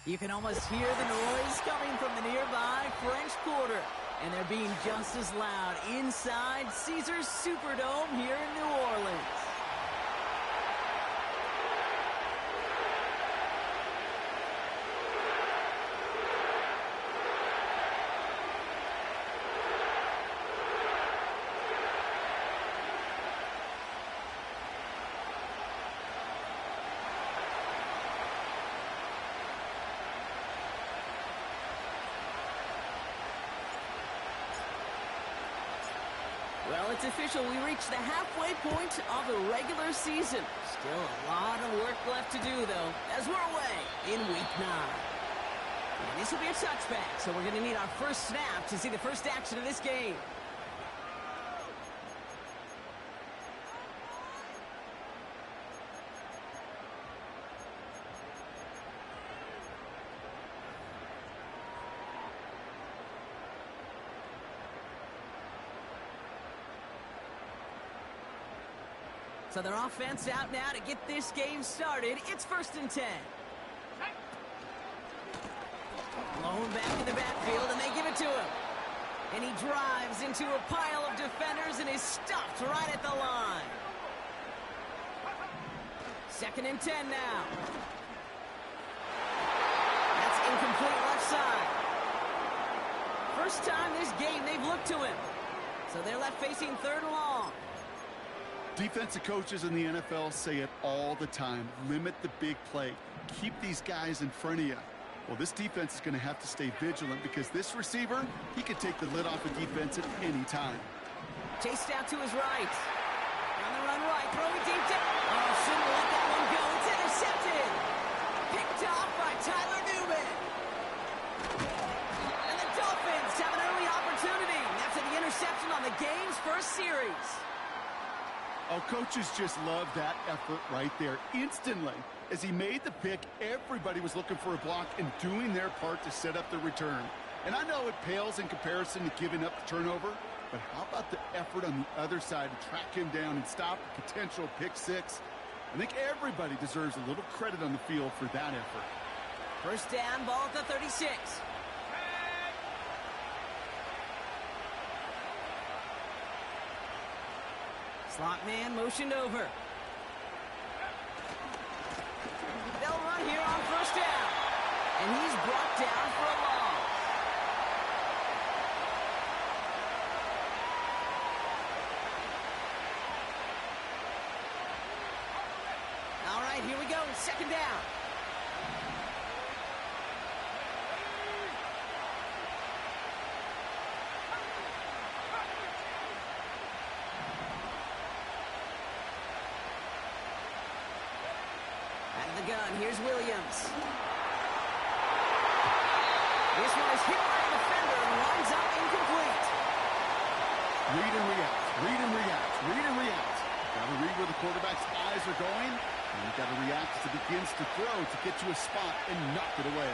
You can almost hear the noise coming from the nearby French Quarter. And they're being just as loud inside Caesars Superdome here in New Orleans. Well, it's official. We reached the halfway point of the regular season. Still a lot of work left to do, though, as we're away in Week 9. And this will be a touchback, so we're going to need our first snap to see the first action of this game. So their offense out now to get this game started. It's 1st and 10. Blown back in the backfield, and they give it to him. And he drives into a pile of defenders and is stuffed right at the line. 2nd and 10 now. That's incomplete left side. First time this game they've looked to him. So they're left facing 3rd and long. Defensive coaches in the NFL say it all the time. Limit the big play. Keep these guys in front of you. Well, this defense is going to have to stay vigilant because this receiver, he can take the lid off a defense at any time. Chased out to his right. On the run right, throwing deep down. Oh, shouldn't let that one go. It's intercepted. Picked off by Tyler Newman. And the Dolphins have an early opportunity. After the interception on the game's first series. Oh, coaches just love that effort right there. Instantly, as he made the pick, everybody was looking for a block and doing their part to set up the return. And I know it pales in comparison to giving up the turnover, but how about the effort on the other side to track him down and stop a potential pick six? I think everybody deserves a little credit on the field for that effort. First down, ball at the 36. Slot man motioned over. They'll run here on first down. And he's brought down for a loss. All right, here we go. 2nd down. Gun. Here's Williams. This one is hit by a defender and winds up incomplete. Read and react. Read and react. Read and react. Got to read where the quarterback's eyes are going, and you've got to react as it begins to throw to get to a spot and knock it away.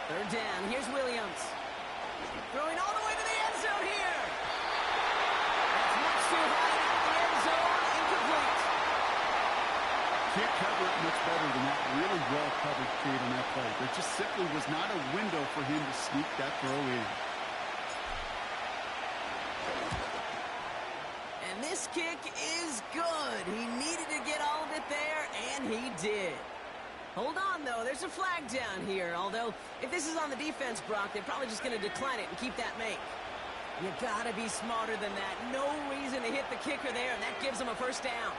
Third down. Here's Williams. Throwing all the way to the end zone here. That's much too high into the end zone. Incomplete. Can't cover it much better than that. Really well covered kid on that play. There just simply was not a window for him to sneak that throw in. And this kick is good. He needed to get all of it there, and he did. Hold on, though. There's a flag down here. Although, if this is on the defense, Brock, they're probably just going to decline it and keep that make. You got to be smarter than that. No reason to hit the kicker there, and that gives them a first down.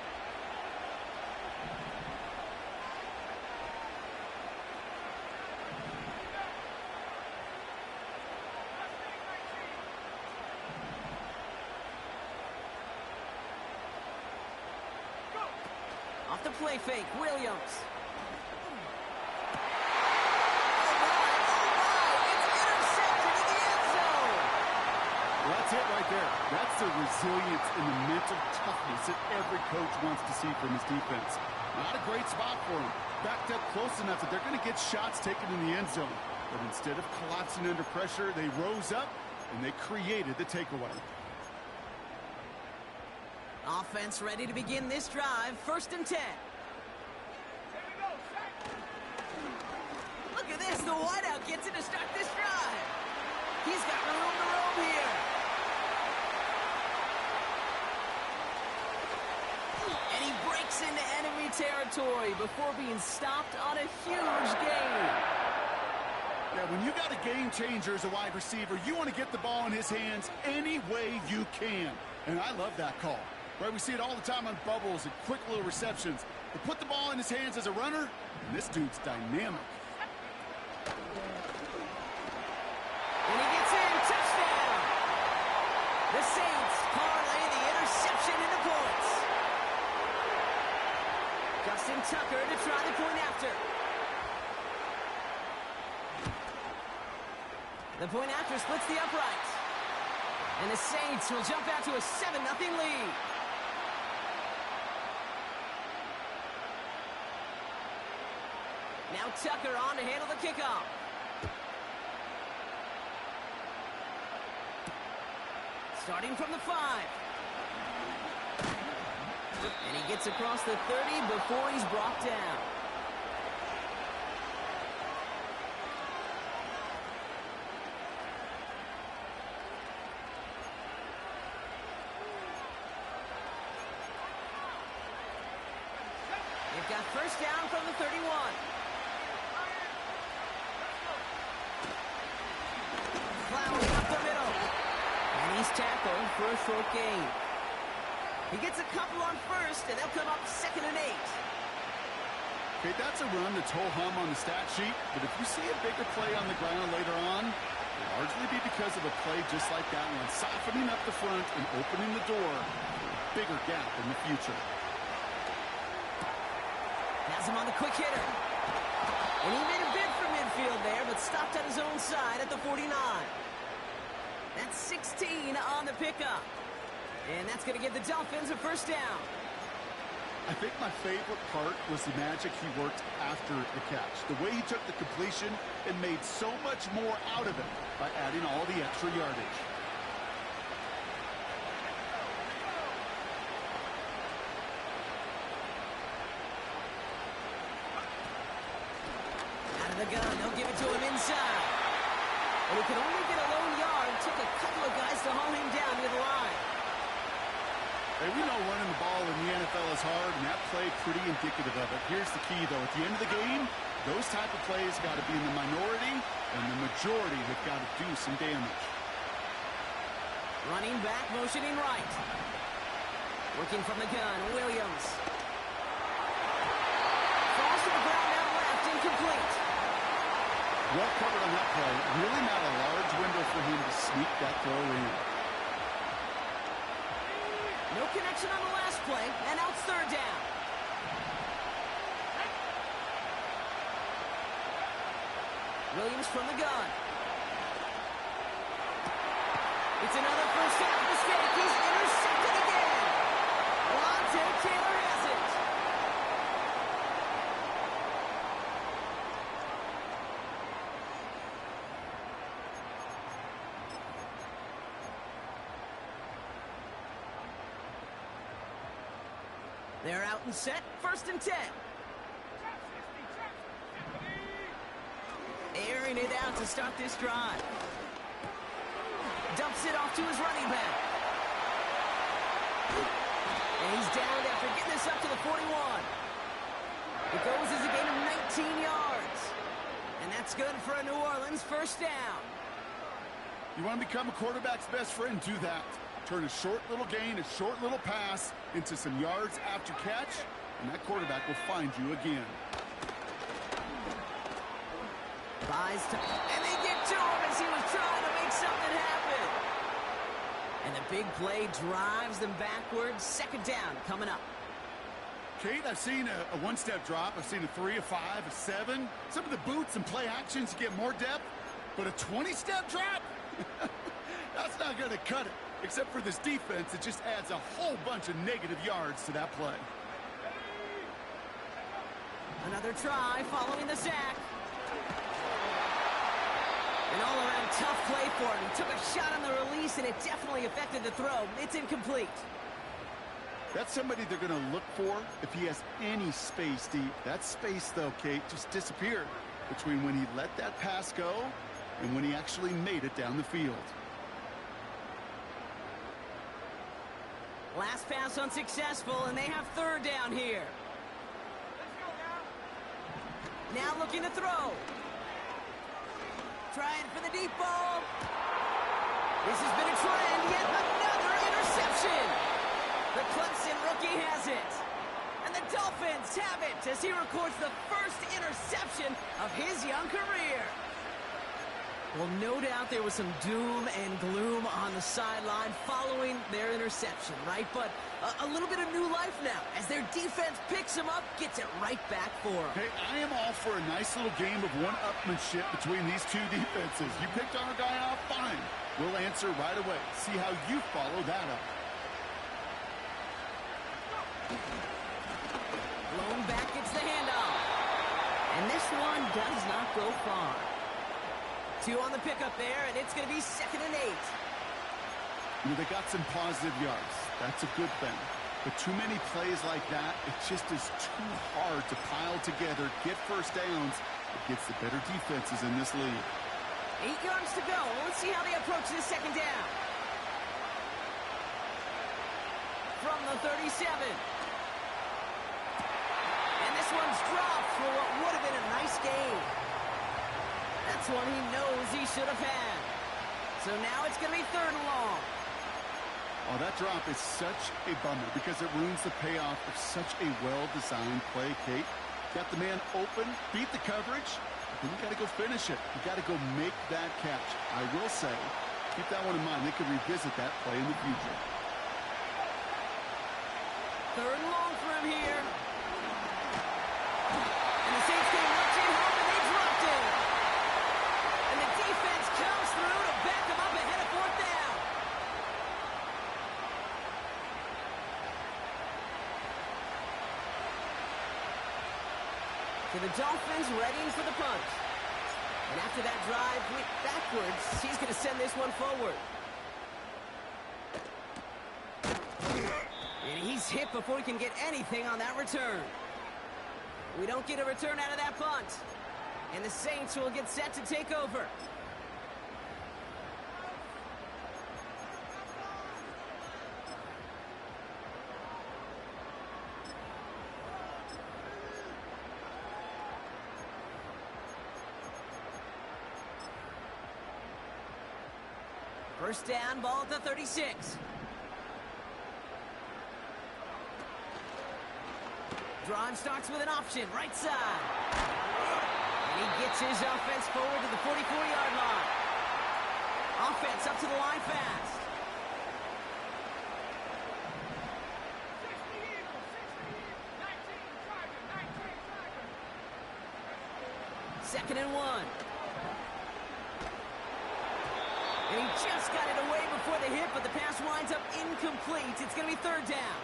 Off the play fake, Williams. That's it right there. That's the resilience and the mental toughness that every coach wants to see from his defense. Not a great spot for him. Backed up close enough that they're going to get shots taken in the end zone. But instead of collapsing under pressure, they rose up and they created the takeaway. Offense ready to begin this drive. 1st and 10. Look at this. The wideout gets it to start this drive. He's got room to roam here. And he breaks into enemy territory before being stopped on a huge gain. Yeah, when you got a game changer as a wide receiver, you want to get the ball in his hands any way you can. And I love that call. Right, we see it all the time on bubbles and quick little receptions. But put the ball in his hands as a runner, and this dude's dynamic. And he gets in, touchdown! The Saints parlay the interception into points. Justin Tucker to try the point after. The point after splits the uprights. And the Saints will jump out to a 7-0 lead. Now Tucker on to handle the kickoff. Starting from the 5. And he gets across the 30 before he's brought down. They've got 1st down from the 31. Plowing up the middle. And he's tackled for a short gain. He gets a couple on 1st, and they'll come up 2nd and 8. Okay, that's a run that's ho-hum on the stat sheet, but if you see a bigger play on the ground later on, it'll largely be because of a play just like that one, softening up the front and opening the door for a bigger gap in the future. Has him on the quick hitter. And he made a bid for midfield there, but stopped on his own side at the 49. That's 16 on the pickup. And that's going to give the Dolphins a 1st down. I think my favorite part was the magic he worked after the catch. The way he took the completion and made so much more out of it by adding all the extra yardage. Out of the gun, they'll give it to him inside. And he could only get a lone yard. Took a couple of guys to haul him down near the line. Hey, we know running the ball in the NFL is hard, and that play pretty indicative of it. Here's the key, though. At the end of the game, those type of plays got to be in the minority, and the majority have got to do some damage. Running back, motioning right. Working from the gun, Williams. Falls to the ground out left, incomplete. Well covered on that play. Really not a large window for him to sneak that throw in. No connection on the last play, and now it's 3rd down. Williams from the gun. It's another 1st half mistake. He's intercepted again. Lante Taylor has it. They're out and set. 1st and 10. Airing it out to start this drive. Dumps it off to his running back. And he's down after getting this up to the 41. It goes as a gain of 19 yards. And that's good for a New Orleans 1st down. You want to become a quarterback's best friend? Do that. Turn a short little gain, a short little pass into some yards after catch, and that quarterback will find you again. Buys to, and they get to him as he was trying to make something happen. And the big play drives them backwards. 2nd down coming up. Kate, I've seen a one-step drop. I've seen a 3, a 5, a 7. Some of the boots and play actions get more depth, but a 20-step drop? That's not going to cut it. Except for this defense, it just adds a whole bunch of negative yards to that play. Another try following the sack. An all-around tough play for him. He took a shot on the release, and it definitely affected the throw. It's incomplete. That's somebody they're going to look for if he has any space deep. That space, though, Kate, just disappeared between when he let that pass go and when he actually made it down the field. Last pass unsuccessful, and they have third down here. Now looking to throw. Trying for the deep ball. This has been a trend. Yet another interception. The Clemson rookie has it. And the Dolphins have it as he records the first interception of his young career. Well, no doubt there was some doom and gloom on the sideline following their interception, right? But a little bit of new life now as their defense picks him up, gets it right back for him. Hey, I am all for a nice little game of one-upmanship between these two defenses. You picked our guy off, fine. We'll answer right away. See how you follow that up. Blown back gets the handoff. And this one does not go far. 2 on the pickup there, and it's going to be 2nd and 8. You know, they got some positive yards. That's a good thing. But too many plays like that, it just is too hard to pile together, get first downs against the better defenses in this league. 8 yards to go. Let's see how they approach this 2nd down. From the 37. And this one's dropped for what would have been a nice gain. That's one he knows he should have had. So now it's going to be 3rd and long. Oh, that drop is such a bummer because it ruins the payoff of such a well-designed play, Kate. Got the man open, beat the coverage, but then you got to go finish it. You got to go make that catch. I will say, keep that one in mind. They could revisit that play in the future. 3rd and long for him here. And the Saints came rushing home, and they dropped it. And the defense comes through to back them up ahead of 4th down. So the Dolphins readying for the punt. And after that drive went backwards, he's going to send this one forward. And he's hit before he can get anything on that return. We don't get a return out of that punt. And the Saints will get set to take over. First down, ball at the 36. Drawn starts with an option, right side. And he gets his offense forward to the 44-yard line. Offense up to the line fast. Second and 1. And he just got it away before the hit, but the pass winds up incomplete. It's going to be 3rd down.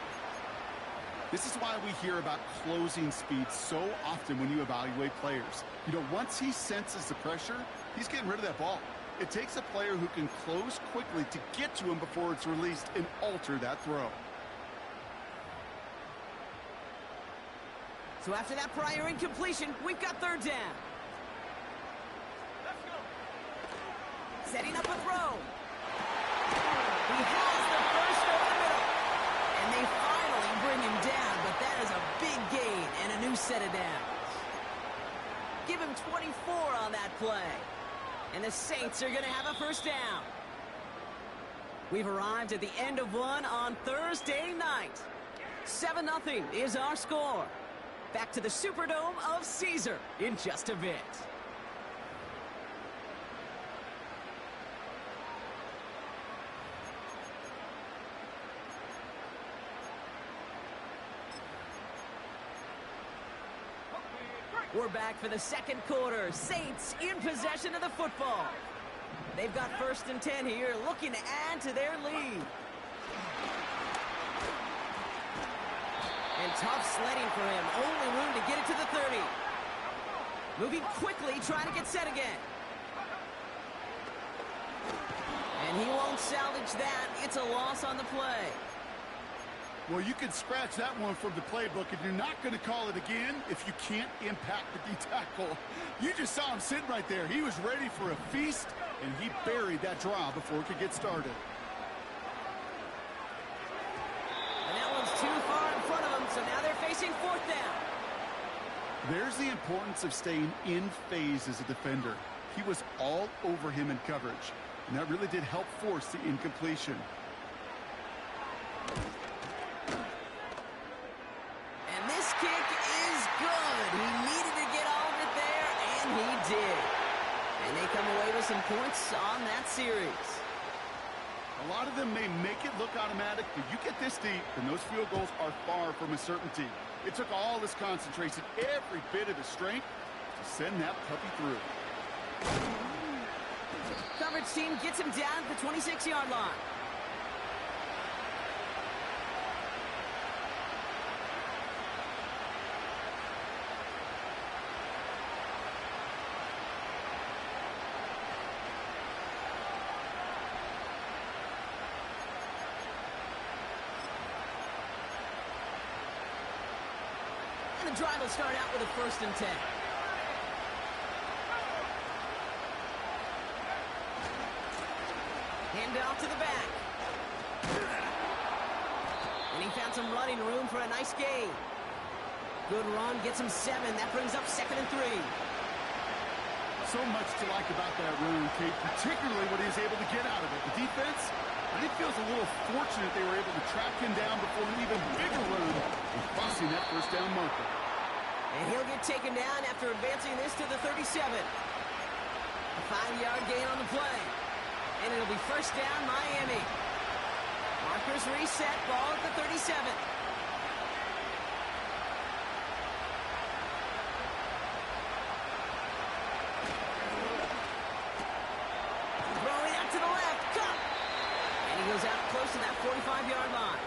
This is why we hear about closing speed so often when you evaluate players. You know, once he senses the pressure, he's getting rid of that ball. It takes a player who can close quickly to get to him before it's released and alter that throw. So after that prior incompletion, we've got 3rd down. Let's go. Setting up a throw. He has the first over the middle. And they finally bring him down, but that is a big gain and a new set of downs. Give him 24 on that play. And the Saints are going to have a first down. We've arrived at the end of one on Thursday night. 7-0 is our score. Back to the Superdome of Caesar in just a bit. We're back for the 2nd quarter. Saints in possession of the football. They've got 1st and 10 here, looking to add to their lead. And tough sledding for him. Only room to get it to the 30. Moving quickly, trying to get set again. And he won't salvage that. It's a loss on the play. Well, you can scratch that one from the playbook, and you're not going to call it again if you can't impact the D-tackle. You just saw him sitting right there. He was ready for a feast, and he buried that draw before it could get started. And that one's too far in front of him, so now they're facing fourth down. There's the importance of staying in phase as a defender. He was all over him in coverage, and that really did help force the incompletion. And this kick is good. He needed to get all of it there, and he did. And they come away with some points on that series. A lot of them may make it look automatic, but you get this deep, and those field goals are far from a certainty. It took all his concentration, every bit of his strength, to send that puppy through. Coverage team gets him down at the 26-yard line. And the drive will start out with a 1st and 10. Hand off to the back. And he found some running room for a nice gain. Good run, gets him 7. That brings up 2nd and 3. So much to like about that run, Kate, particularly what he was able to get out of it. The defense, I think, feels a little fortunate they were able to track him down before an even bigger run and crossing that 1st down marker. And he'll get taken down after advancing this to the 37. A 5-yard gain on the play. And it'll be 1st down, Miami. Markers reset, ball at the 37. Throwing out to the left, cut! And he goes out close to that 45-yard line.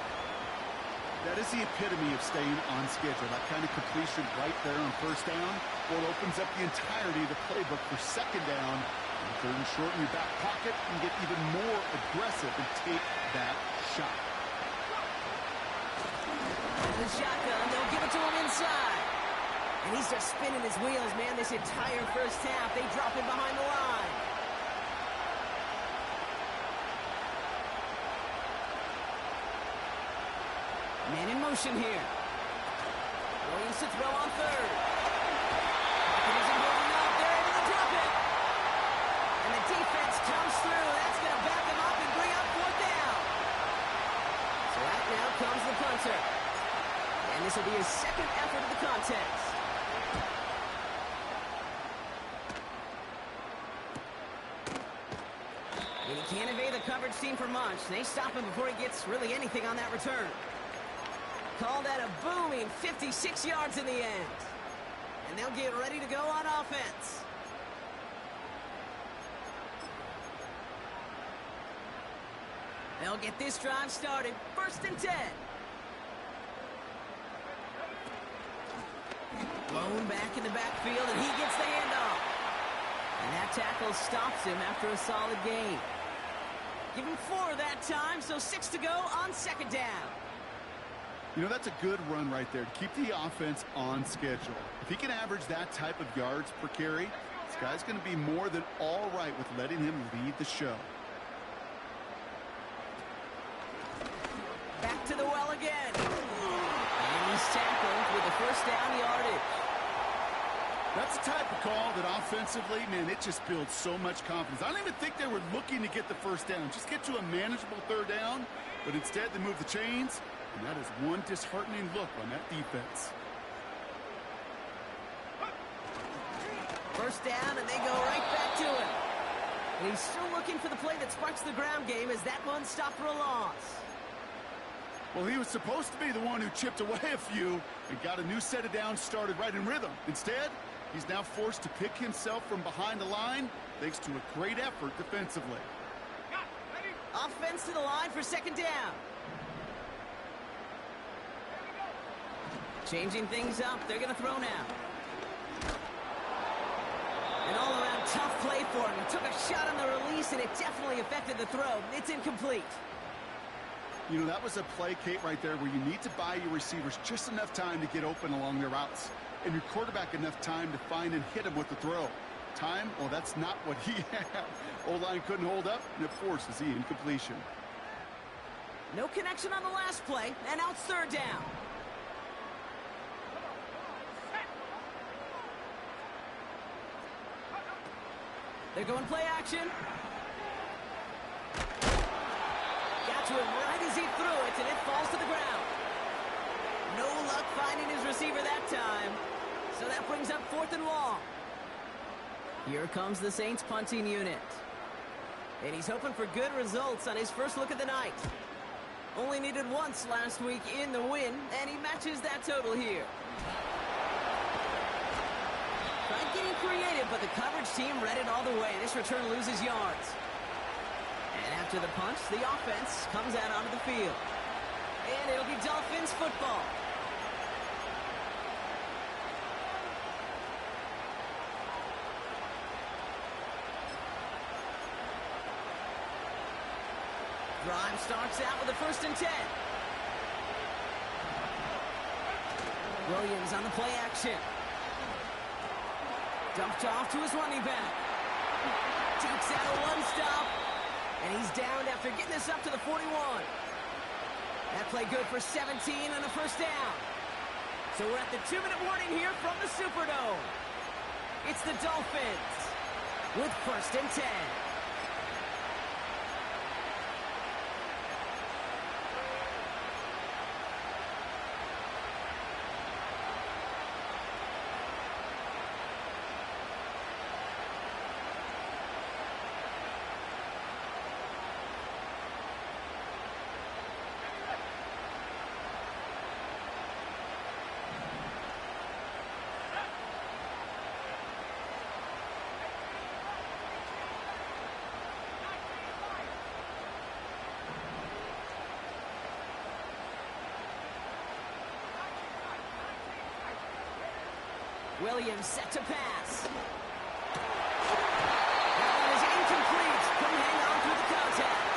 That is the epitome of staying on schedule. That kind of completion right there on 1st down. Well, it opens up the entirety of the playbook for 2nd down. And 3rd and short in your back pocket and get even more aggressive and take that shot. The shotgun, they'll give it to him inside. And he's just spinning his wheels, man, this entire 1st half. They drop him behind the line. Man in motion here. Williams to throw on 3rd. It isn't moving up. They're able to drop it. And the defense comes through. That's going to back them up and bring up 4th down. So out now comes the punter. And this will be his 2nd effort of the contest. And he can't evade the coverage team for much. They stop him before he gets really anything on that return. Call that a booming 56 yards in the end. And they'll get ready to go on offense. They'll get this drive started. 1st and 10. Blown back in the backfield, and he gets the handoff. And that tackle stops him after a solid gain. Give him 4 that time, so 6 to go on 2nd down. You know, that's a good run right there to keep the offense on schedule. If he can average that type of yards per carry, this guy's going to be more than all right with letting him lead the show. Back to the well again. And he's tackled with the 1st down yardage. That's the type of call that offensively, man, it just builds so much confidence. I don't even think they were looking to get the 1st down. Just get to a manageable 3rd down, but instead they move the chains. And that is one disheartening look on that defense. 1st down, and they go right back to it. And he's still looking for the play that sparks the ground game as that one stopped for a loss. Well, he was supposed to be the one who chipped away a few and got a new set of downs started right in rhythm. Instead, he's now forced to pick himself from behind the line thanks to a great effort defensively. Offense to the line for 2nd down. Changing things up. They're going to throw now. An all-around Tough play for him. He took a shot on the release, and it definitely affected the throw. It's incomplete. You know, that was a play, Kate, right there where you need to buy your receivers just enough time to get open along their routes, and your quarterback enough time to find and hit him with the throw. Time? Well, that's not what he had. O-line couldn't hold up, and it forces the incompletion. No connection on the last play, and now it's third down. They're going play action. Got to him right as he threw it, and it falls to the ground. No luck finding his receiver that time. So that brings up 4th and long. Here comes the Saints punting unit. And he's hoping for good results on his first look of the night. Only needed once last week in the win, and he matches that total here. Tried getting creative, but the coverage team read it all the way. This return loses yards. And after the punch, the offense comes out onto the field. And it'll be Dolphins football. Drive starts out with a 1st and 10. Williams on the play action. Dumped off to his running back. Takes out a one-stop. And he's down after getting this up to the 41. That play good for 17 and a 1st down. So we're at the 2-minute warning here from the Superdome. It's the Dolphins with 1st and 10. Williams set to pass. That one is incomplete. Couldn't hang on through the contact.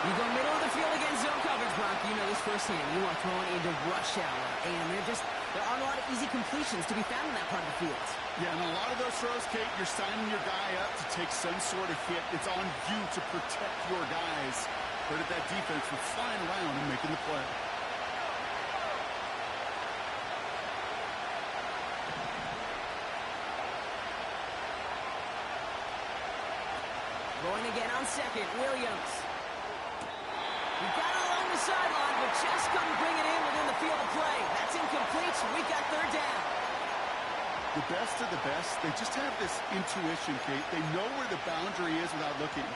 You go middle of the field against zone coverage, Brock. You know this firsthand. You are throwing into rush hour, and there aren't a lot of easy completions to be found in that part of the field. Yeah, and a lot of those throws, Kate, you're signing your guy up to take some sort of hit. It's on you to protect your guys. Credit that defense for flying around and making the play. Going again on second, Williams. He got it along the sideline, but just couldn't bring it in within the field of play. That's incomplete, so we've got 3rd down. The best of the best, they just have this intuition, Kate. They know where the boundary is without looking.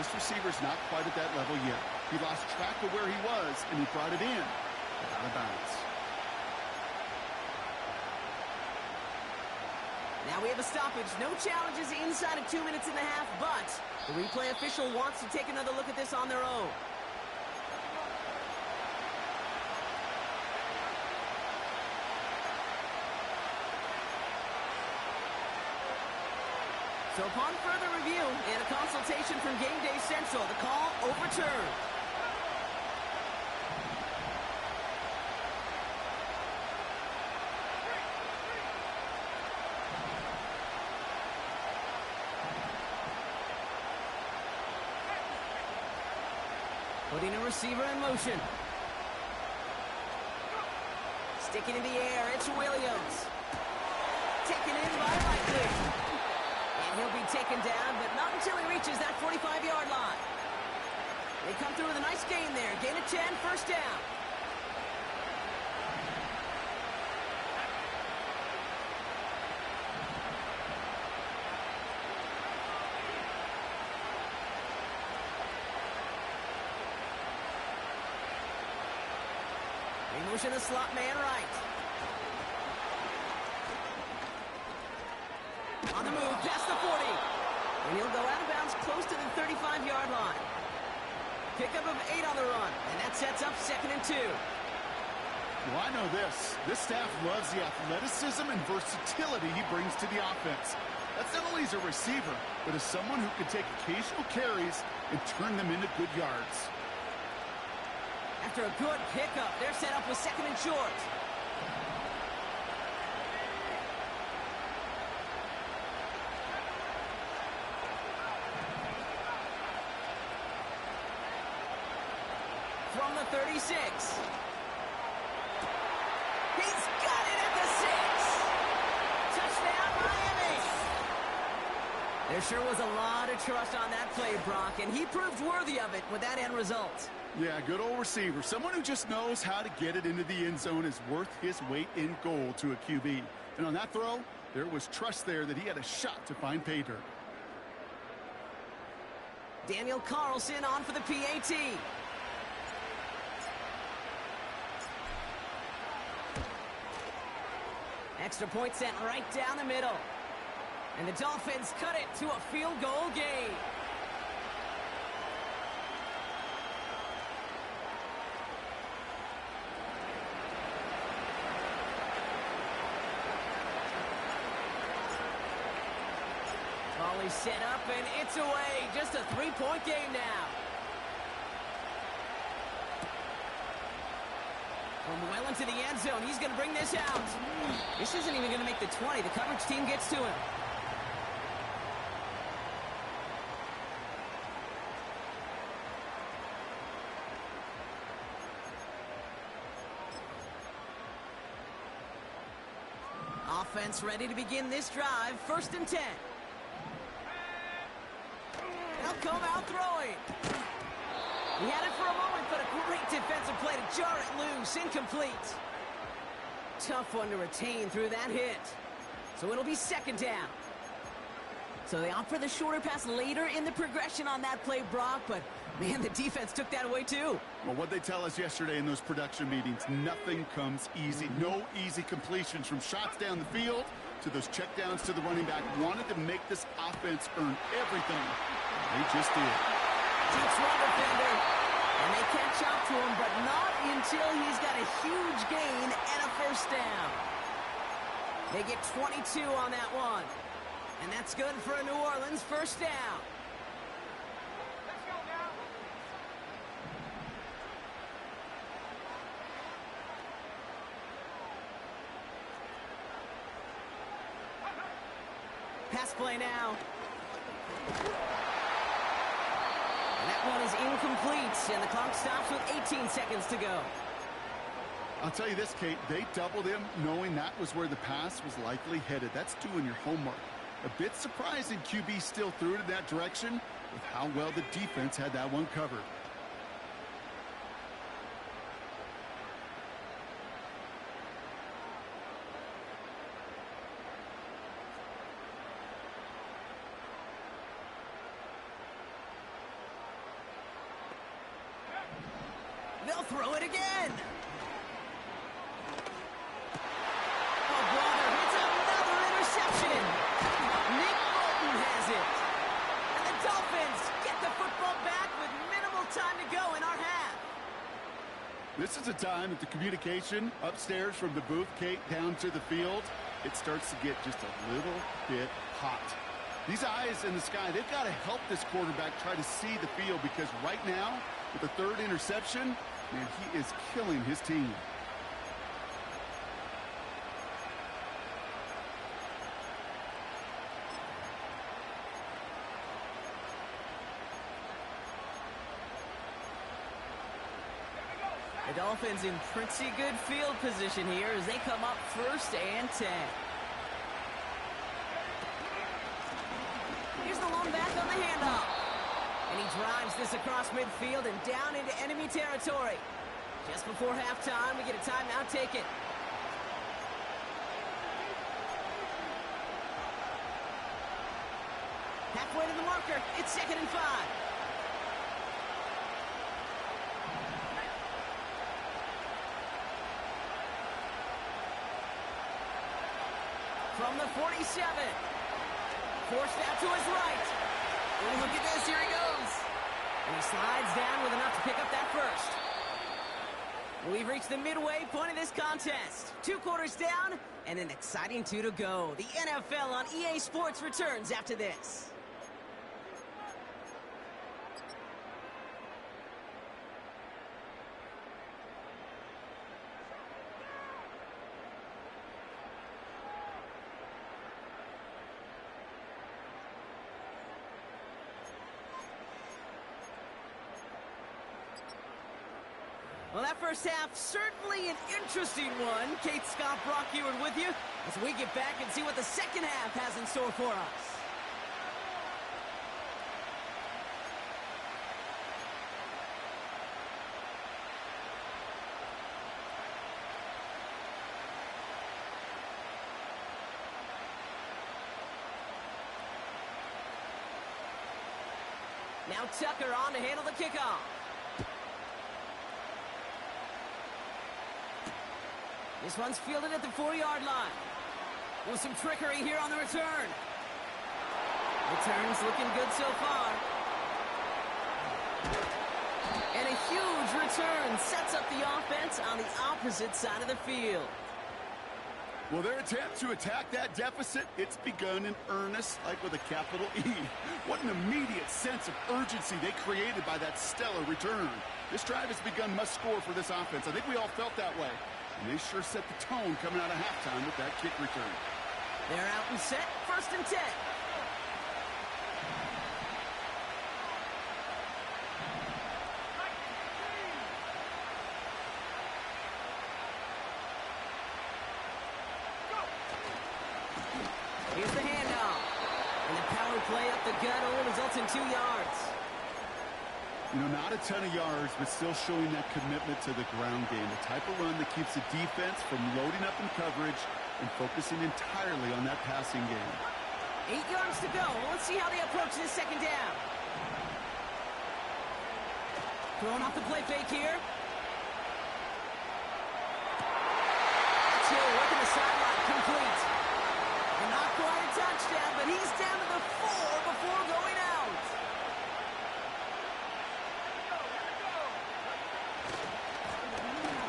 This receiver's not quite at that level yet. He lost track of where he was, and he brought it in, but out of bounds. Now we have a stoppage. No challenges inside of 2 minutes and a half, but the replay official wants to take another look at this on their own. So upon further review and a consultation from Game Day Central, the call overturned. Putting a receiver in motion. Sticking in the air, it's Williams. Taken in by Likely. And he'll be taken down, but not until he reaches that 45-yard line. They come through with a nice gain there. Gain of 10, 1st down. Motion the slot man right. On the move, past the 40. And he'll go out of bounds close to the 35-yard line. Pickup of 8 on the run, and that sets up 2nd and 2. Well, I know this. This staff loves the athleticism and versatility he brings to the offense. That's not only as a receiver, but as someone who can take occasional carries and turn them into good yards. After a good pickup, they're set up with 2nd and short. From the 36. He's got it at the 6. Touchdown, Miami. There sure was a lot of trust on that play, Brock, and he proved worthy of it with that end result. Yeah, good old receiver. Someone who just knows how to get it into the end zone is worth his weight in gold to a QB. And on that throw, there was trust there that he had a shot to find pay dirt. Daniel Carlson on for the PAT. Extra point sent right down the middle. And the Dolphins cut it to a field goal game. Volley set up, and it's away. Just a 3-point game now. From well into the end zone, he's going to bring this out. This isn't even going to make the 20. The coverage team gets to him. Offense ready to begin this drive. 1st and 10. They'll come out throwing. He had it for a moment, but a great defensive play to jar it loose. Incomplete. Tough one to retain through that hit. So it'll be 2nd down. So they opt for the shorter pass later in the progression on that play, Brock, but man, the defense took that away too. Well, what they tell us yesterday in those production meetings, nothing comes easy. No easy completions from shots down the field to those checkdowns to the running back. Wanted to make this offense earn everything. They just did. Keeps one defender, and they catch up to him, but not until he's got a huge gain and a 1st down. They get 22 on that one, and that's good for a New Orleans 1st down. Pass play now. That one is incomplete, and the clock stops with 18 seconds to go. I'll tell you this, Kate, they doubled him knowing that was where the pass was likely headed. That's doing your homework. A bit surprising QB still threw it in that direction with how well the defense had that one covered. They'll throw it again. Oh, brother, it's another interception. Nick Bolton has it. And the Dolphins get the football back with minimal time to go in our half. This is a time that the communication upstairs from the booth, Kate, down to the field, it starts to get just a little bit hot. These eyes in the sky, they've got to help this quarterback try to see the field, because right now, with the 3rd interception, man, he is killing his team. The Dolphins in pretty good field position here as they come up 1st and 10. Here's the lone back on the handoff. And he drives this across midfield and down into enemy territory. Just before halftime, we get a timeout taken. Halfway to the marker, it's 2nd and 5. From the 47. Forced out to his right. Oh, look at this, here he goes. And he slides down with enough to pick up that 1st. We've reached the midway point of this contest. 2 quarters down and an exciting 2 to go. The NFL on EA Sports returns after this. Well, that first half, certainly an interesting one. Kate Scott, Brock Ewart with you as we get back and see what the second half has in store for us. Now Tucker on to handle the kickoff. This one's fielded at the 4-yard line. With some trickery here on the return. Return's looking good so far. And a huge return sets up the offense on the opposite side of the field. Well, their attempt to attack that deficit, it's begun in earnest, like with a capital E. What an immediate sense of urgency they created by that stellar return. This drive has begun must score for this offense. I think we all felt that way. And they sure set the tone coming out of halftime with that kick return. They're out and set, 1st and 10. Here's the handoff. And the power play up the gut only results in 2 yards. You know, not a ton of yards, but still showing that commitment to the ground game. The type of run that keeps the defense from loading up in coverage and focusing entirely on that passing game. 8 yards to go. Let's see how they approach this second down. Throwing off the play fake here. Chill working the sideline, complete. And not quite a touchdown, but he's down to the 4 before going out.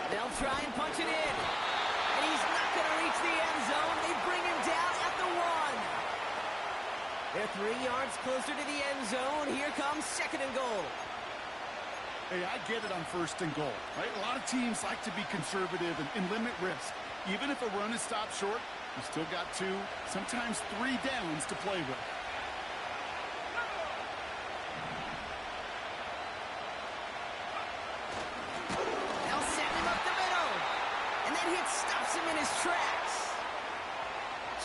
They'll try and punch it in. And he's not going to reach the end zone. They bring him down at the 1. They're 3 yards closer to the end zone. Here comes 2nd and goal. Hey, I get it on 1st and goal, right? A lot of teams like to be conservative and limit risk. Even if a run is stopped short, you still got 2, sometimes 3 downs to play with. In his tracks.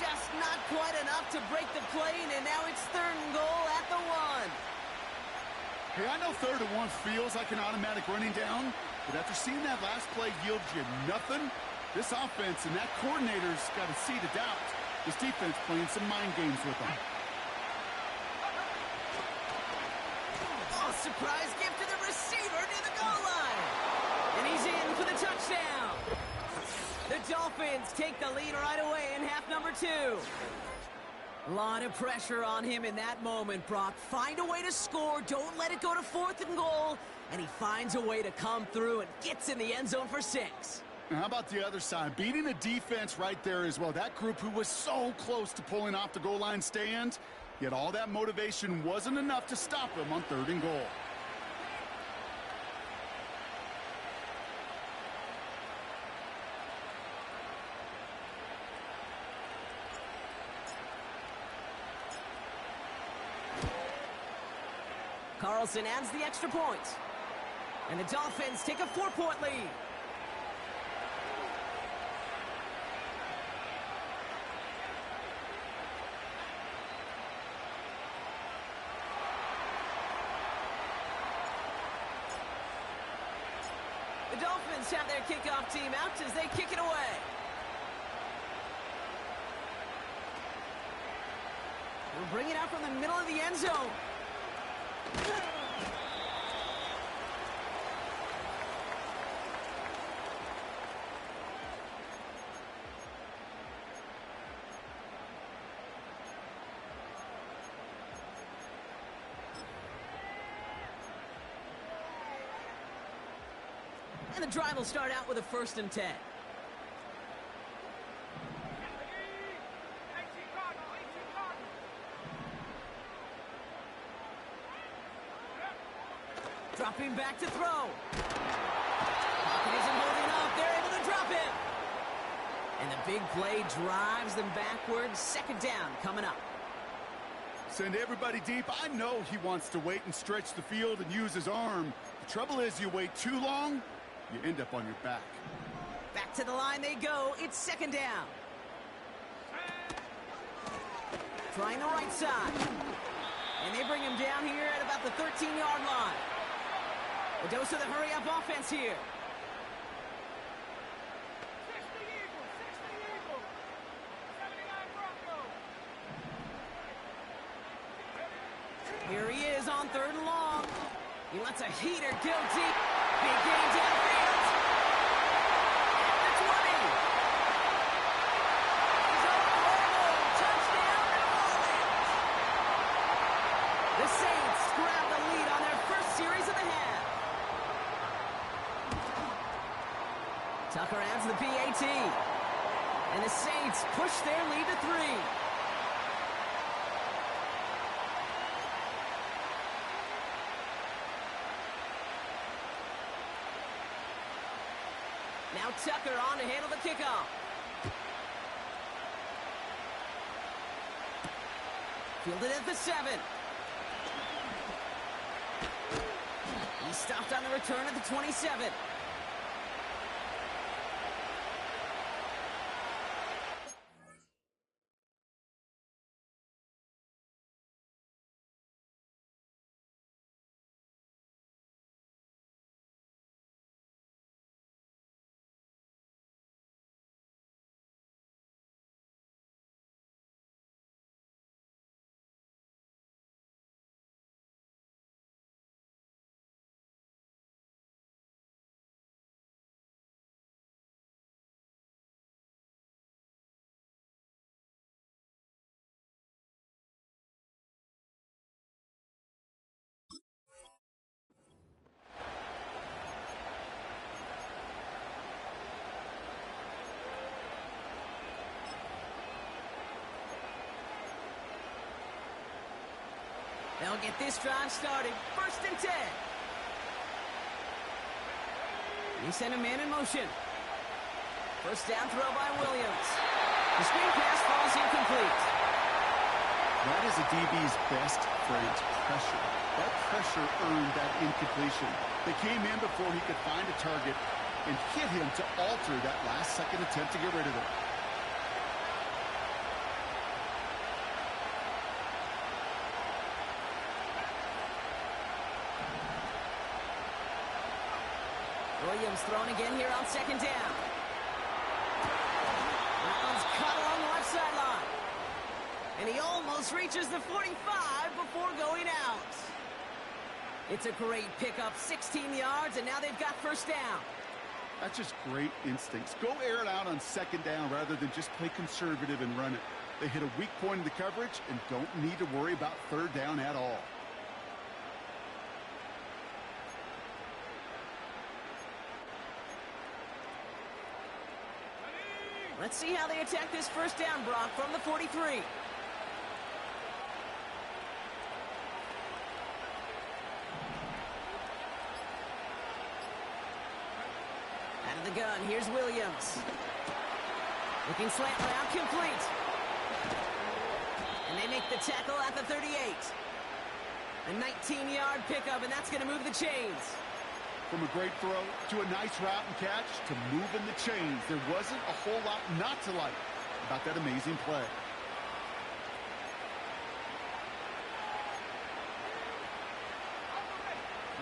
Just not quite enough to break the play, and now it's 3rd and goal at the 1. Hey, I know 3rd and 1 feels like an automatic running down, but after seeing that last play yield you nothing, this offense and that coordinator's got a seed of doubt. This defense playing some mind games with them. Oh, surprise gift to the receiver near the goal line. And he's in for the touchdown. The Dolphins take the lead right away in half number 2. A lot of pressure on him in that moment, Brock. Find a way to score. Don't let it go to 4th and goal. And he finds a way to come through and gets in the end zone for 6. Now, how about the other side? Beating the defense right there as well. That group who was so close to pulling off the goal line stand, yet all that motivation wasn't enough to stop them on 3rd and goal. Carlson adds the extra point. And the Dolphins take a 4-point lead. The Dolphins have their kickoff team out as they kick it away. We'll bring it out from the middle of the end zone. And the drive will start out with a 1st and 10. Dropping back to throw. Pocket isn't holding up. They're able to drop it. And the big play drives them backwards. 2nd down coming up. Send everybody deep. I know he wants to wait and stretch the field and use his arm. The trouble is, you wait too long, you end up on your back. Back to the line they go. It's 2nd down. Trying the right side. And they bring him down here at about the 13-yard line. A dose of the hurry-up offense here. Here he is on 3rd and long. He lets a heater go deep. Big gain downfield. At the 20. He's over the hole. Touchdown, New Orleans. The Saints grab the lead on their first series of the half. Tucker adds the PAT. And the Saints push their lead to 3. Now Tucker on to handle the kickoff. Fielded at the 7. He stopped on the return at the 27. They'll get this drive started. 1st and 10. He sent a man in motion. 1st down throw by Williams. The screen pass falls incomplete. That is a DB's best friend, pressure. That pressure earned that incompletion. They came in before he could find a target and hit him to alter that last-second attempt to get rid of it. Williams thrown again here on 2nd down. That one's caught along the left sideline. And he almost reaches the 45 before going out. It's a great pickup, 16 yards, and now they've got 1st down. That's just great instincts. Go air it out on 2nd down rather than just play conservative and run it. They hit a weak point in the coverage and don't need to worry about 3rd down at all. Let's see how they attack this 1st down, Brock, from the 43. Out of the gun, here's Williams. Looking slant route, complete. And they make the tackle at the 38. A 19-yard pickup, and that's going to move the chains. From a great throw to a nice route and catch to moving the chains, there wasn't a whole lot not to like about that amazing play.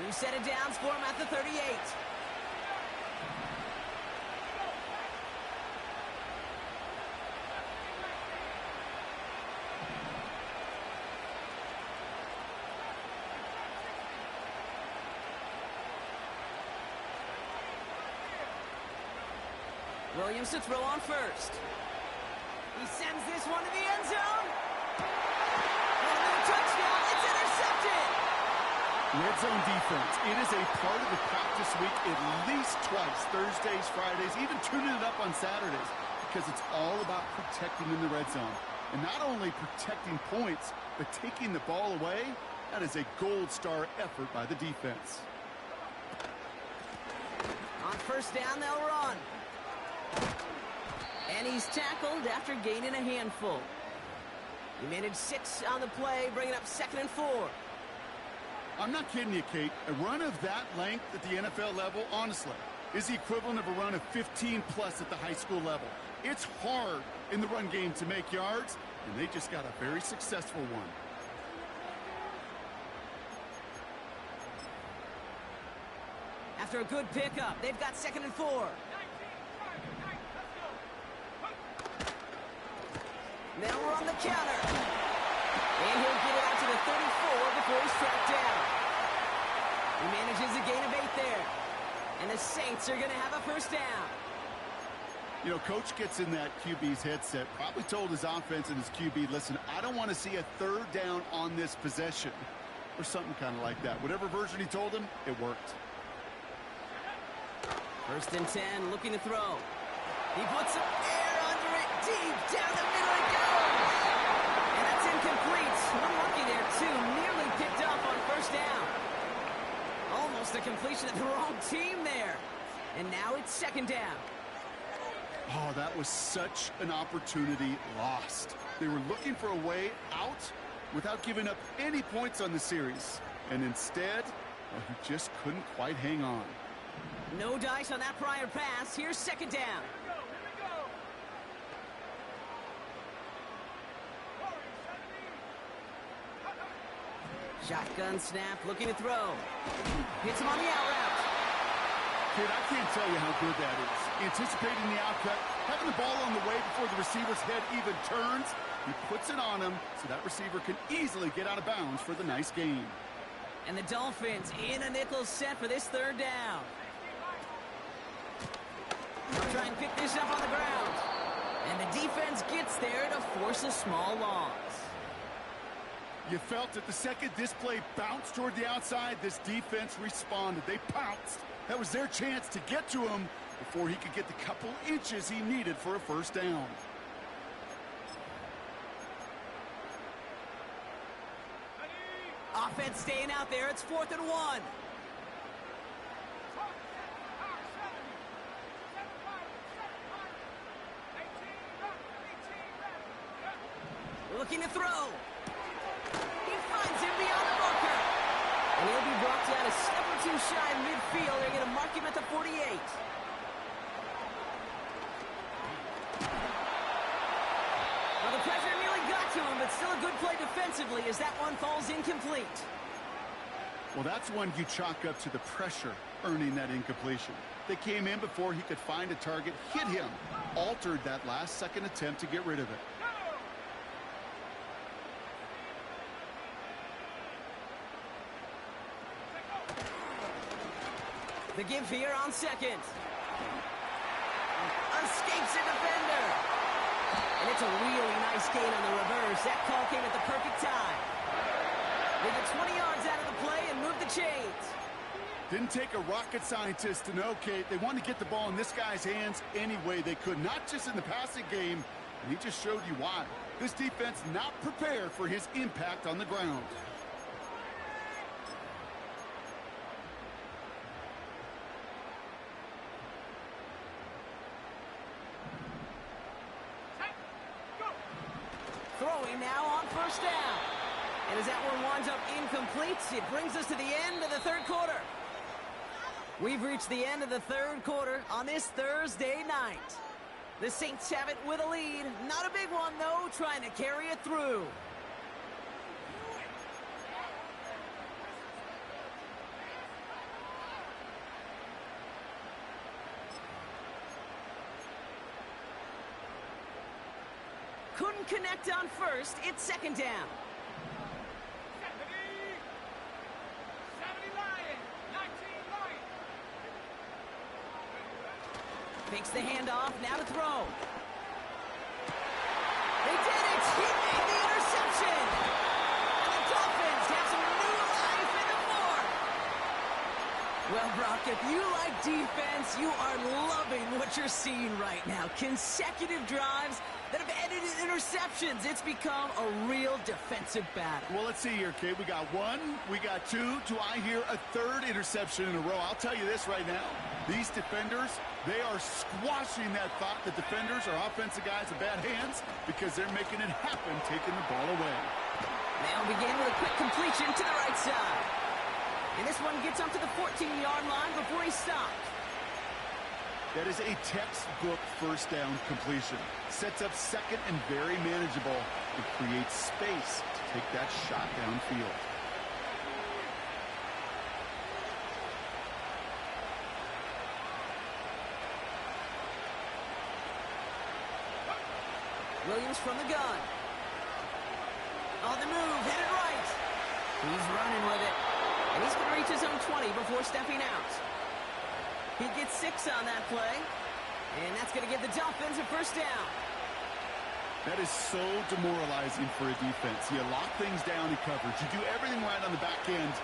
New set of downs for him at the 38. Williams to throw on 1st. He sends this one to the end zone. And a touchdown. It's intercepted. Red zone defense. It is a part of the practice week at least twice, Thursdays, Fridays, even tuning it up on Saturdays, because it's all about protecting in the red zone. And not only protecting points, but taking the ball away. That is a gold star effort by the defense. On first down, they'll run. And he's tackled after gaining a handful. He managed 6 on the play, bringing up 2nd and 4. I'm not kidding you, Kate. A run of that length at the NFL level, honestly, is the equivalent of a run of 15-plus at the high school level. It's hard in the run game to make yards, and they just got a very successful one. After a good pickup, they've got 2nd and 4. Now we're on the counter. And he'll get it out to the 34 before he's tracked down. He manages a gain of 8 there. And the Saints are going to have a first down. You know, Coach gets in that QB's headset, probably told his offense and his QB, listen, I don't want to see a 3rd down on this possession. Or something kind of like that. Whatever version he told him, it worked. 1st and 10, looking to throw. He puts some air under it, deep down the middle it goes. And that's incomplete. One rookie there, too, nearly picked off on 1st down. Almost a completion of the wrong team there. And now it's 2nd down. Oh, that was such an opportunity lost. They were looking for a way out without giving up any points on the series. And instead, well, he just couldn't quite hang on. No dice on that prior pass. Here's 2nd down. Shotgun snap, looking to throw. Hits him on the out route. Kid, I can't tell you how good that is. Anticipating the outcut, having the ball on the way before the receiver's head even turns. He puts it on him so that receiver can easily get out of bounds for the nice gain. And the Dolphins in a nickel set for this 3rd down. They'll try and pick this up on the ground. And the defense gets there to force a small loss. You felt it the second this play bounced toward the outside, this defense responded. They pounced. That was their chance to get to him before he could get the couple inches he needed for a 1st down. Offense staying out there. It's 4th and 1. Looking to throw. He finds him beyond the marker. And he'll be brought down a step or 2 shy of midfield. They're going to mark him at the 48. Well, the pressure nearly got to him, but still a good play defensively as that one falls incomplete. Well, that's one you chalk up to the pressure earning that incompletion. They came in before he could find a target, hit him, altered that last-second attempt to get rid of it. The give here on 2nd. Escapes a defender. And it's a really nice gain on the reverse. That call came at the perfect time. They get 20 yards out of the play and move the chains. Didn't take a rocket scientist to know, Kate. They wanted to get the ball in this guy's hands any way they could, not just in the passing game. And he just showed you why. This defense not prepared for his impact on the ground. Throwing now on 1st down. And as that one winds up incomplete, it brings us to the end of the 3rd quarter. We've reached the end of the 3rd quarter on this Thursday night. The Saints have it with a lead. Not a big one, though, trying to carry it through. Couldn't connect on 1st. It's 2nd down. Fakes the handoff, now to throw. They did it! He made the interception! And the Dolphins have some new life in the 4th. you like defense, you are loving what you're seeing right now. Consecutive drives that have ended in interceptions. It's become a real defensive battle. Well, let's see here, kid. We got one, we got two. Do I hear a third interception in a row? I'll tell you this right now. These defenders, they are squashing that thought that defenders or offensive guys have bad hands because they're making it happen, taking the ball away. They'll begin with a quick completion to the right side. And this one gets up to the 14-yard line before he stopped. That is a textbook first down completion. Sets up second and very manageable. It creates space to take that shot downfield. Williams from the gun. On the move, headed right. He's running with it. And he's going to reach his own 20 before stepping out. He gets 6 on that play. And that's going to give the Dolphins a first down. That is so demoralizing for a defense. You lock things down in coverage. You do everything right on the back end.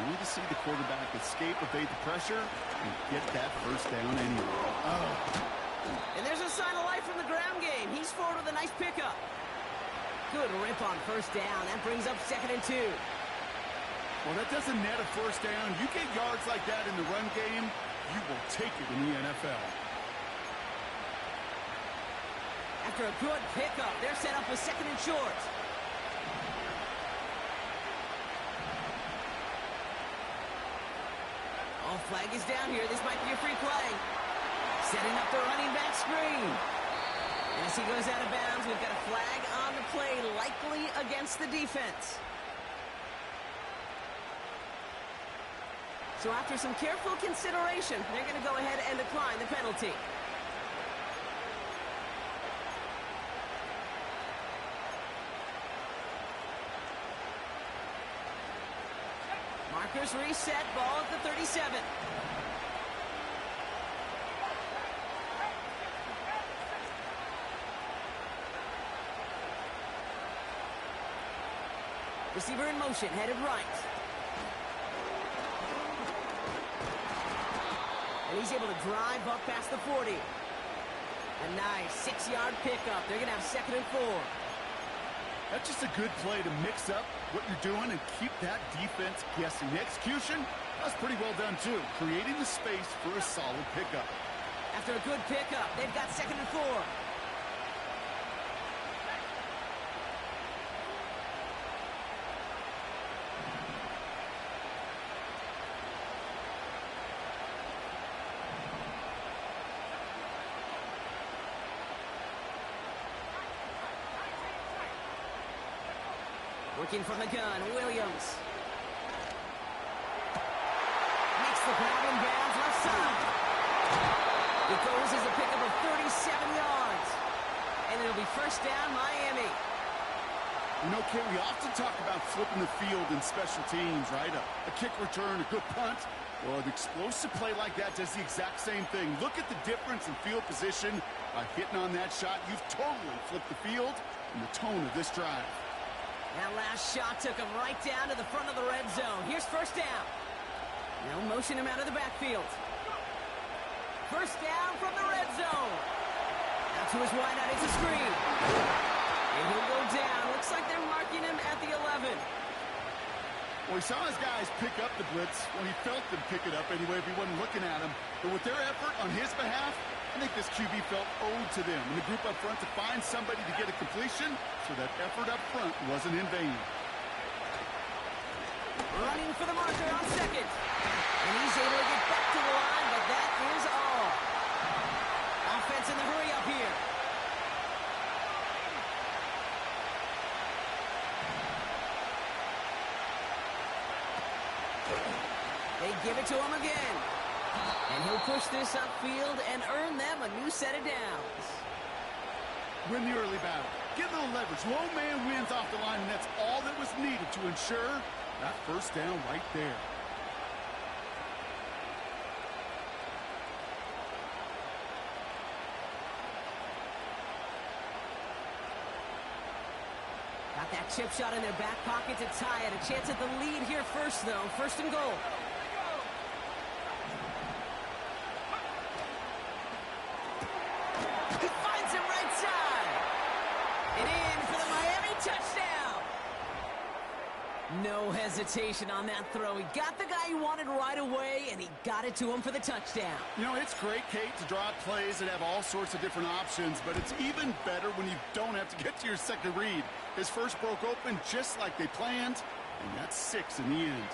Only to see the quarterback escape, evade the pressure, and get that first down anyway. Oh. And there's a sign of life from the ground game. He's forward with a nice pickup. Good rip on first down. That brings up 2nd and 2. Well, that doesn't net a first down. You get yards like that in the run game, you will take it in the NFL. After a good pickup, they're set up with 2nd and short. Oh, flag is down here. This might be a free play. Setting up the running back screen. And as he goes out of bounds, we've got a flag on the play, likely against the defense. So after some careful consideration, they're going to go ahead and decline the penalty. Markers reset, ball at the 37. Receiver in motion, headed right. And he's able to drive up past the 40. A nice 6-yard pickup. They're going to have 2nd and 4. That's just a good play to mix up what you're doing and keep that defense guessing. The execution, that's pretty well done too. Creating the space for a solid pickup. After a good pickup, they've got 2nd and 4. Working from the gun, Williams. Makes the grab in bounds, left side. It goes as a pickup of 37 yards. And it'll be first down, Miami. You know, Kate, we often talk about flipping the field in special teams, right? A kick return, a good punt. Well, an explosive play like that does the exact same thing. Look at the difference in field position. By hitting on that shot, you've totally flipped the field and the tone of this drive. That last shot took him right down to the front of the red zone. Here's first down. Now motion him out of the backfield. First down from the red zone. Out to his wideout, it's a screen. And he'll go down. Looks like they're marking him at the 11. Well, he saw his guys pick up the blitz. Well, he felt them pick it up anyway if he wasn't looking at him. But with their effort on his behalf, I think this QB felt owed to them and the group up front to find somebody to get a completion, so that effort up front wasn't in vain. Running for the marker on 2nd. And he's able to get back to the line, but that is all. Offense in the hurry up here. They give it to him again. And he'll push this upfield and earn them a new set of downs. Win the early battle. Get a little leverage. Low man wins off the line, and that's all that was needed to ensure that first down right there. Got that chip shot in their back pocket to tie it. A chance at the lead here first, though. 1st and goal. No hesitation on that throw. He got the guy he wanted right away, and he got it to him for the touchdown. You know, it's great, Kate, to draw up plays and have all sorts of different options, but it's even better when you don't have to get to your second read. His first broke open just like they planned, and that's 6 in the end.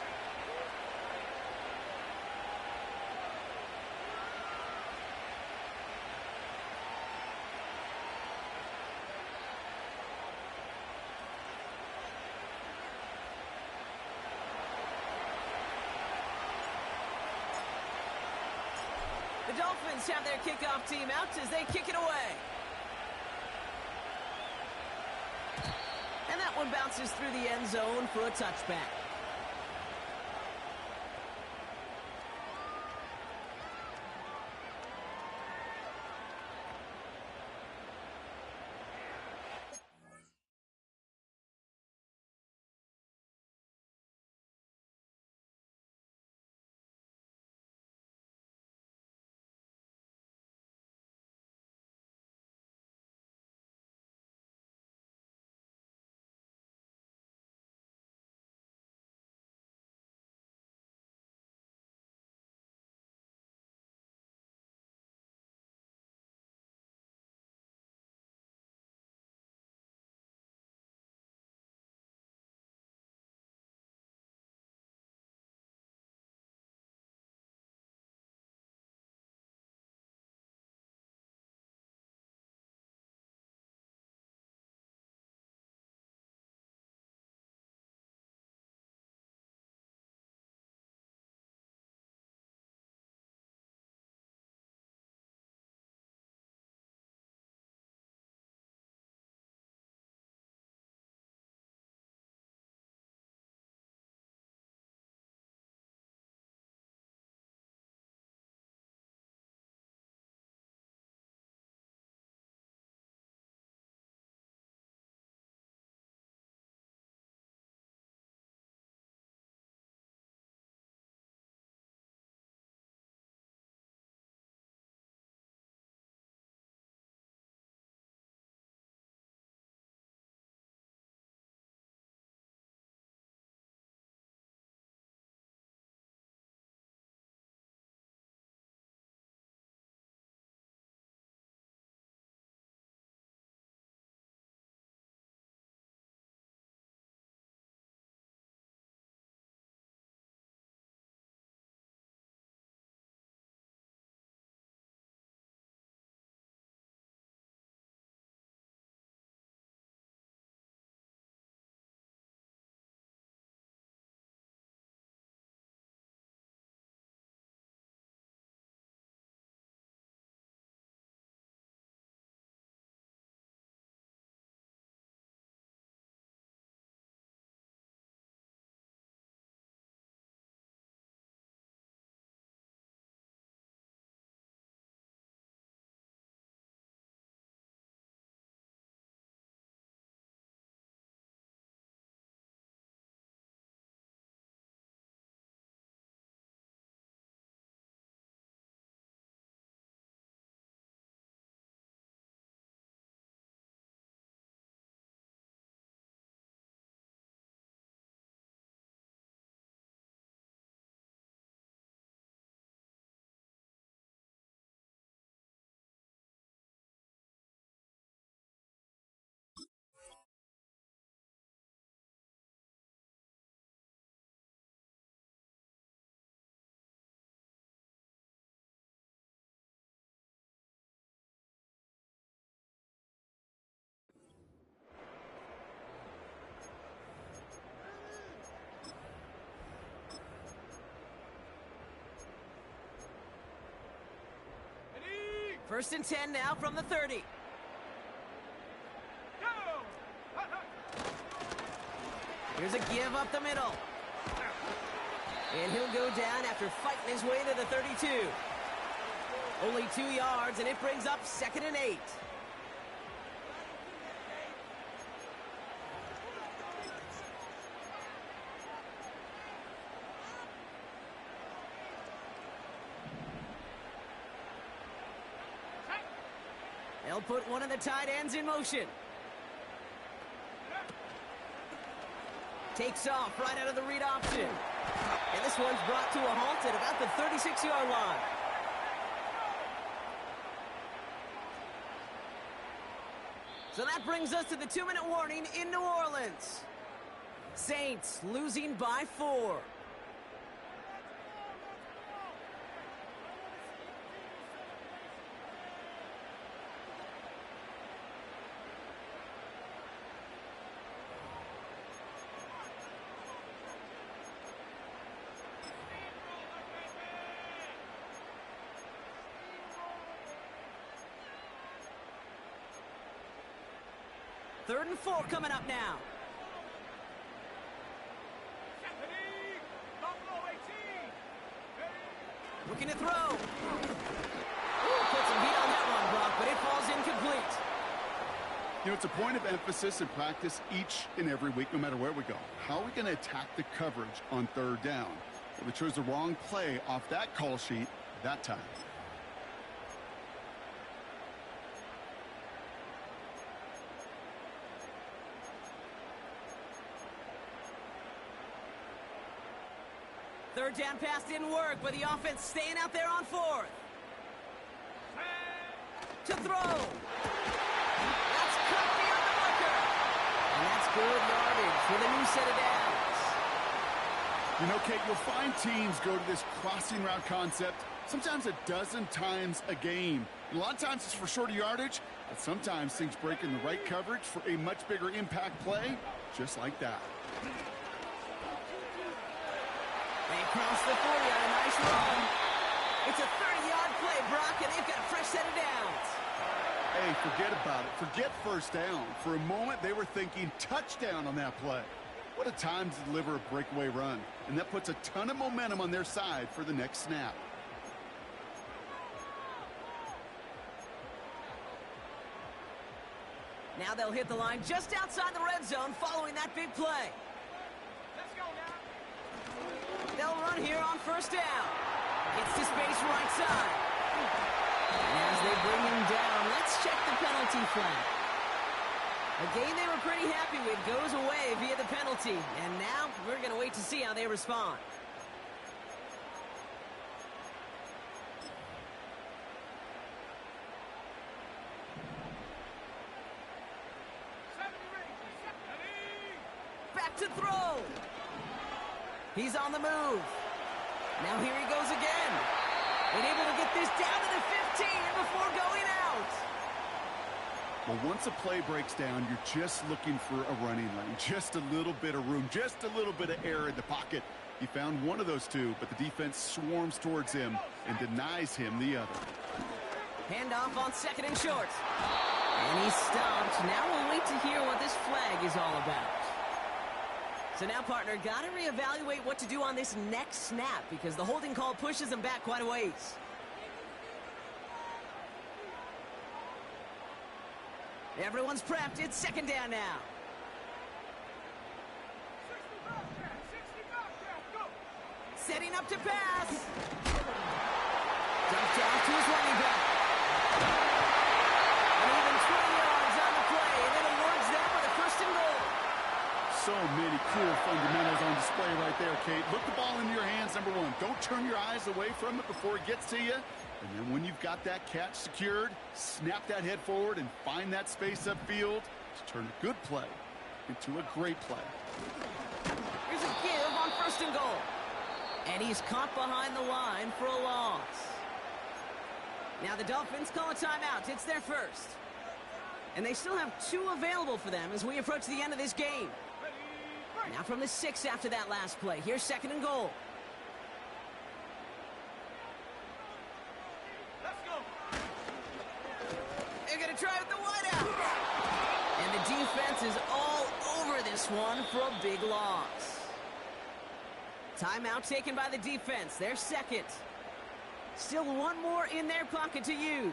The Dolphins have their kickoff team out as they kick it away. And that one bounces through the end zone for a touchback. First and 10 now from the 30. Here's a give up the middle. And he'll go down after fighting his way to the 32. Only 2 yards, and it brings up 2nd and 8. They'll put one of the tight ends in motion. Takes off right out of the read option. And this one's brought to a halt at about the 36-yard line. So that brings us to the 2-minute warning in New Orleans. Saints losing by 4. Third and 4 coming up now. Looking to throw. Ooh, put some heat on that one, Brock, but it falls incomplete. You know, it's a point of emphasis in practice each and every week, no matter where we go. How are we going to attack the coverage on third down? Well, they chose the wrong play off that call sheet that time. Third down pass didn't work, but the offense staying out there on 4th. To throw. That's cut beyond the marker. And that's good yardage with a new set of downs. You know, Kate, you'll find teams go to this crossing route concept sometimes a dozen times a game. And a lot of times it's for shorter yardage, but sometimes things break in the right coverage for a much bigger impact play, just like that. They cross the 40 on a nice run. It's a 30-yard play, Brock, and they've got a fresh set of downs. Hey, forget about it. Forget first down. For a moment, they were thinking touchdown on that play. What a time to deliver a breakaway run. And that puts a ton of momentum on their side for the next snap. Now they'll hit the line just outside the red zone following that big play. Let's go now. They'll run here on first down. Gets to space right side. And as they bring him down, let's check the penalty flag. A game they were pretty happy with goes away via the penalty. And now we're going to wait to see how they respond. Back to throw. He's on the move. Now here he goes again. And able to get this down to the 15 before going out. Well, once a play breaks down, you're just looking for a running lane. Just a little bit of room, just a little bit of air in the pocket. He found one of those two, but the defense swarms towards him and denies him the other. Handoff on 2nd and short. And he's stopped. Now we'll wait to hear what this flag is all about. So now, partner, got to reevaluate what to do on this next snap because the holding call pushes him back quite a ways. Everyone's prepped. It's 2nd down now. Setting up to pass. Dumped off to his running back. And even 20 yards on the play, and it awards them with a 1st and goal. So many cool fundamentals on display right there, Kate. Look the ball into your hands, number one. Don't turn your eyes away from it before it gets to you. And then when you've got that catch secured, snap that head forward and find that space upfield to turn a good play into a great play. Here's a give on 1st and goal. And he's caught behind the line for a loss. Now the Dolphins call a timeout. It's their first. And they still have 2 available for them as we approach the end of this game. Now from the 6 after that last play. Here's 2nd and goal. Let's go. They're going to try with the wideout. And the defense is all over this one for a big loss. Timeout taken by the defense. Their 2nd. Still one more in their pocket to use.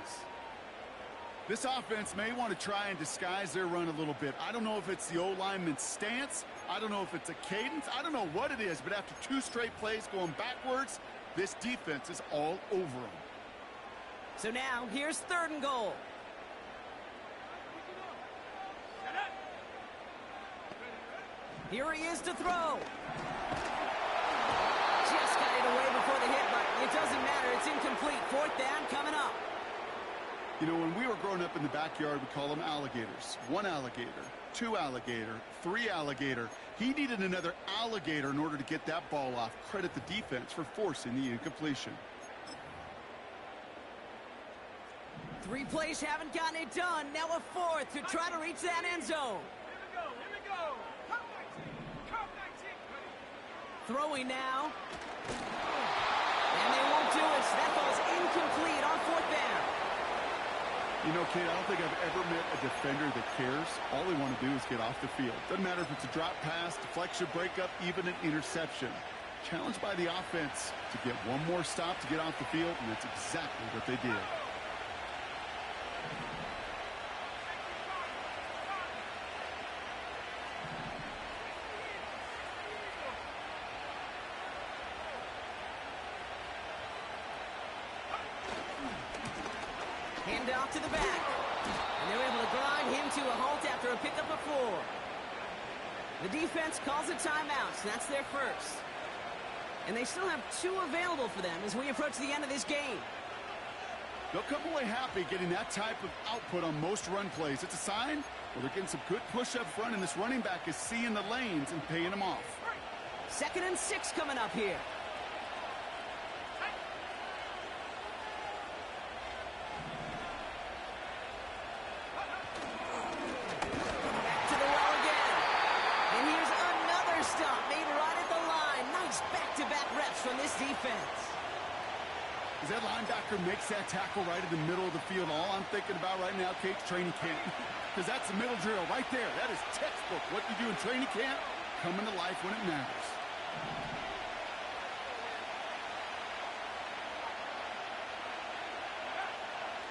This offense may want to try and disguise their run a little bit. I don't know if it's the O-lineman's stance. I don't know if it's a cadence. I don't know what it is, but after 2 straight plays going backwards, this defense is all over them. So now, here's 3rd and goal. Here he is to throw. Just got it away before the hit, but it doesn't matter. It's incomplete. Fourth down coming up. You know, when we were growing up in the backyard, we call them alligators. One alligator, two alligator, three alligator. He needed another alligator in order to get that ball off. Credit the defense for forcing the incompletion. 3 plays haven't gotten it done. Now a fourth to try to reach that end zone. Here we go. Come 19. Come 19. Throwing now. And they won't do it. So that ball's incomplete on fourth down. You know, Kate, I don't think I've ever met a defender that cares. All they want to do is get off the field. Doesn't matter if it's a drop pass, deflection, breakup, even an interception. Challenged by the offense to get one more stop to get off the field, and that's exactly what they did. Hand off to the back. And they're able to grind him to a halt after a pickup of 4. The defense calls a timeout, so that's their first. And they still have 2 available for them as we approach the end of this game. They'll come away happy getting that type of output on most run plays. It's a sign, well, they're getting some good push up front, and this running back is seeing the lanes and paying them off. 2nd and 6 coming up here. From this defense. As that linebacker makes that tackle right in the middle of the field, all I'm thinking about right now, Kate's training camp. Because that's the middle drill right there. That is textbook. What you do in training camp, coming to life when it matters.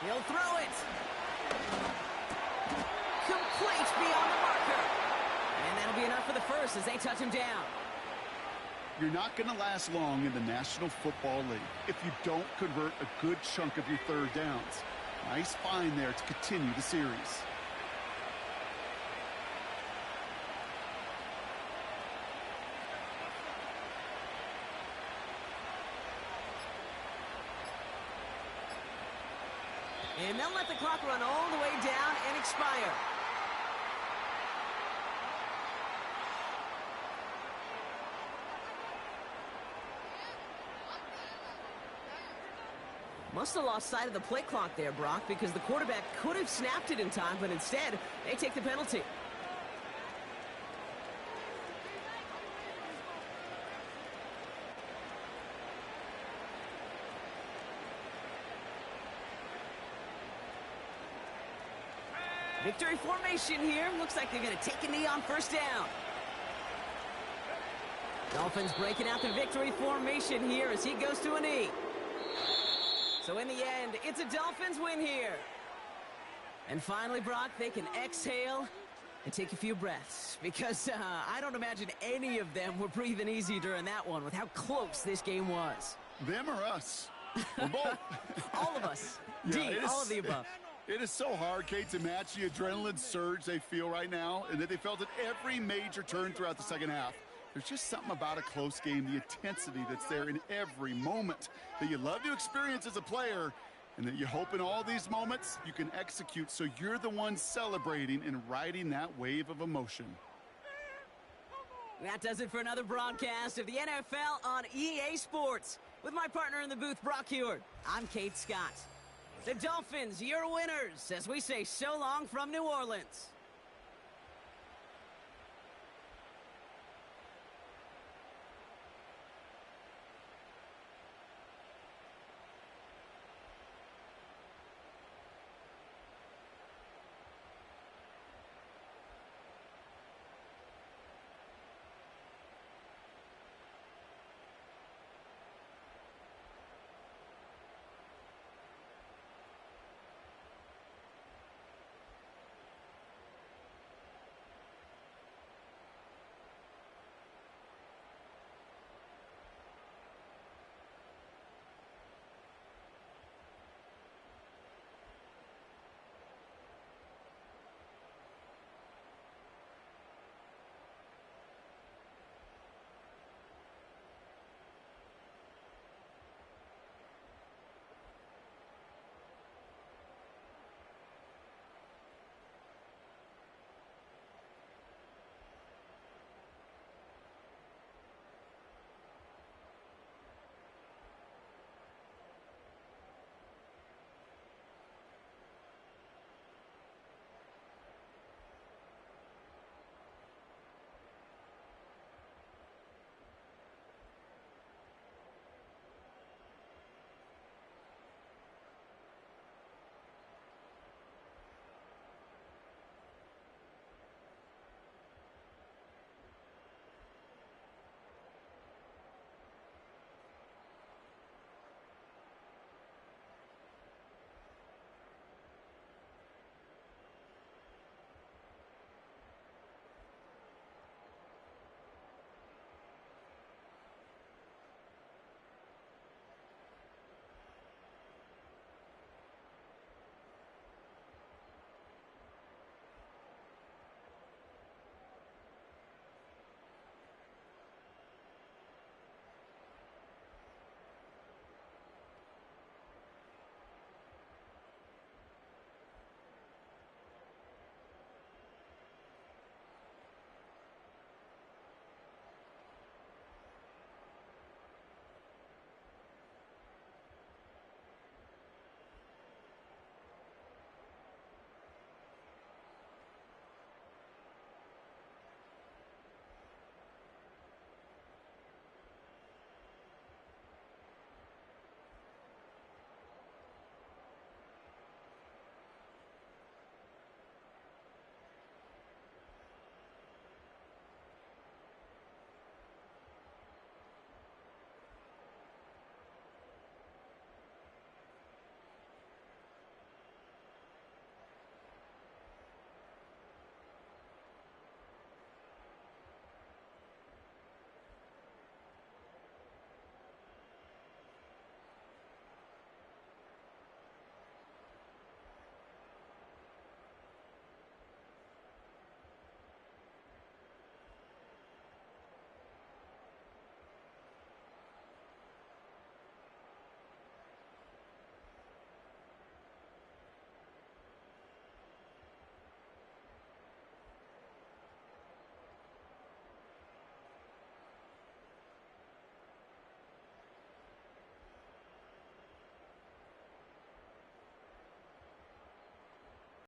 He'll throw it. Complete beyond the marker. And that'll be enough for the first as they touch him down. You're not going to last long in the National Football League if you don't convert a good chunk of your third downs. Nice find there to continue the series. And they'll let the clock run all the way down and expire. Must have lost sight of the play clock there, Brock, because the quarterback could have snapped it in time, but instead, they take the penalty. Victory formation here. Looks like they're going to take a knee on first down. Dolphins breaking out the victory formation here as he goes to a knee. So in the end, it's a Dolphins win here. And finally, Brock, they can exhale and take a few breaths. Because I don't imagine any of them were breathing easy during that one with how close this game was. Them or us? We're both. All of us. Yeah, all of the above. It is so hard, Kate, to match the adrenaline surge they feel right now, and that they felt at every major turn throughout the second half. There's just something about a close game, the intensity that's there in every moment that you love to experience as a player, and that you hope in all these moments you can execute so you're the one celebrating and riding that wave of emotion. That does it for another broadcast of the NFL on EA Sports. With my partner in the booth, Brock Heward, I'm Kate Scott. The Dolphins, your winners, as we say so long from New Orleans.